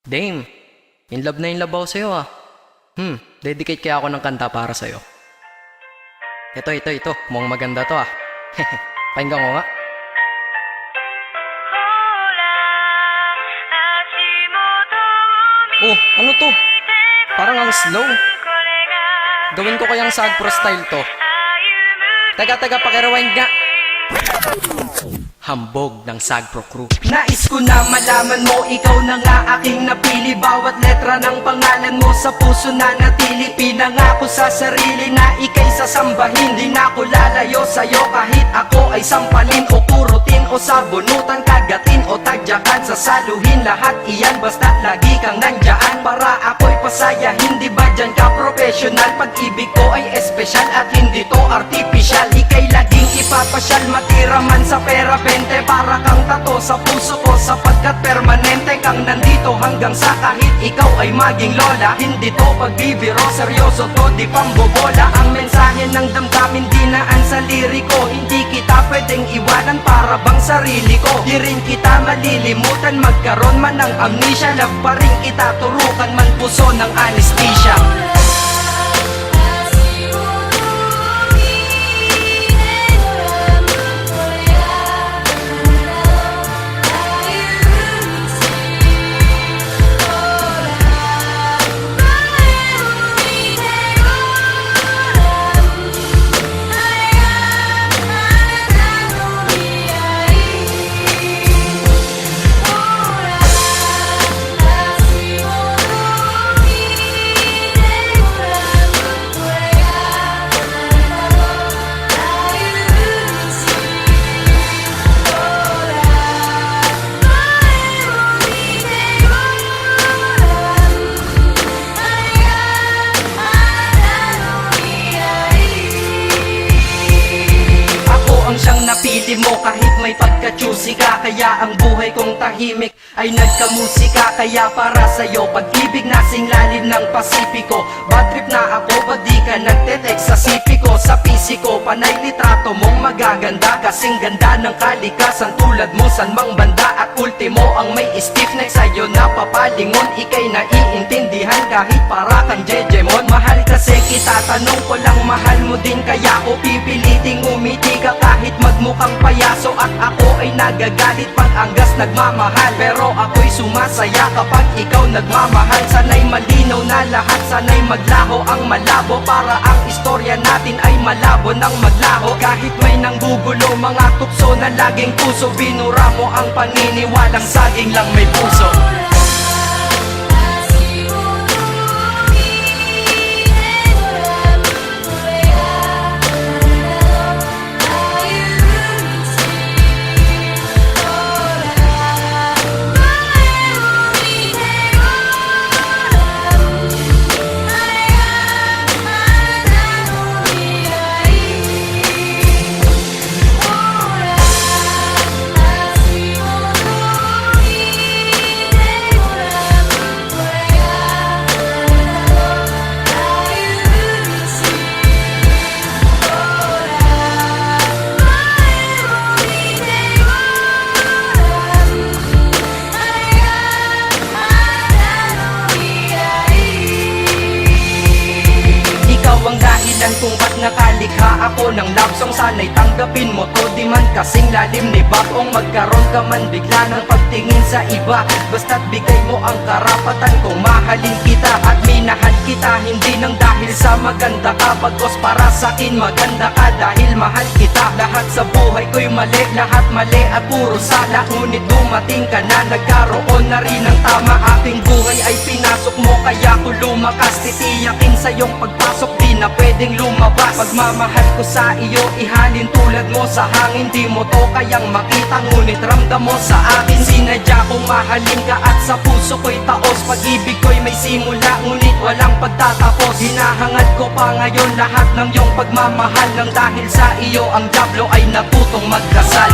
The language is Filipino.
Dame, in love ako sa'yo ah. Dedicate kaya ako ng kanta para sa'yo. Ito, mukhang maganda to ah. Pakinggan ko nga. Oh, ano to? Parang ang slow. Gawin ko kayang Sagpro style to. Taga, pakirewind nga. Hambog ng Sagpro crew. Nais ko na malaman mo, ikaw na nga aking napili. Bawat letra ng pangalan mo sa puso na natili. Pinangako sa sarili na ika'y sasambahin. Di na ako lalayo sa'yo kahit ako ay sampalin o kurutin o sabunutan, kagatin o tagyakan, sasaluhin. Lahat iyan basta't lagi kang nandyan para ako'y pasaya. Hindi ba dyan ka professional? Pag-ibig ko ay espesyal at hindi to artificial. Ika'y laging ipapasyal, matira man sa pera para kang tato sa puso ko, sapagkat permanente kang nandito hanggang sa kahit ikaw ay maging lola. Hindi to pagbibiro, seryoso to, di pambobola. Ang mensahe ng damdamin dinaan sa liriko. Hindi kita pwedeng iwanan para bang sarili ko. Di rin kita malilimutan, magkaroon man ng amnesia. Love pa rin kita, turukan man puso ng anesthesia. Napili mo kahit may pagka-choosy ka. Kaya ang buhay kong tahimik ay nagkamusika. Kaya para sa'yo pag-ibig nasing lalim ng Pasipiko. Bad trip na ako, ba't di ka nagte-text sa sipi ko? Sa PC ko, panay litrato mong magaganda. Kasing ganda ng kalikasan tulad mo san mang banda. At ultimo ang may stiff neck sa'yo napapalingon. Ika'y naiintindihan kahit para kang Jejemon. Mahal kasi kita, tanong ko lang mahal mo din kaya ko pipiliting umiti ka kahit magmukhang payaso. At ako ay nagagalit pag anggas nagmamahal, pero ako'y sumasaya kapag ikaw nagmamahal. Sana'y malinaw na lahat, sana'y maglaho ang malabo, para ang istorya natin ay malabo ng maglaho. Kahit may nanggugulo, mga tukso na laging puso, binura mo ang paniniwalang saging lang may puso. Kung ba't nakalikha ako ng love song, sana'y tanggapin mo to. Di man kasing lalim ni Babong magkaroon ka man bigla ng pagtingin sa iba. Basta't bigay mo ang karapatan kung mahalin kita at minahal kita. Hindi nang dahil sa maganda ka, bagos para sa'kin maganda ka dahil mahal kita. Lahat sa buhay ko'y mali, lahat mali at puro sala. Ngunit dumating ka na, nagkaroon na rin ng tama. Aking buhay ay pinasok mo kaya ko lumakas. Titiyakin sa iyong pagpasok, di na pwedeng lumabas. Pagmamahal ko sa iyo, ihalin tulad mo sa hangin. Di mo to kayang makita, ngunit ramdam mo sa akin. Sinadya kong mahalin ka at sa puso ko'y taos. Pag-ibig ko'y may simula, ngunit walang pagtatapos. Hinahangad ko pa ngayon lahat ng iyong pagmamahal. Nang dahil sa iyo ang diablo ay natutong magkasal.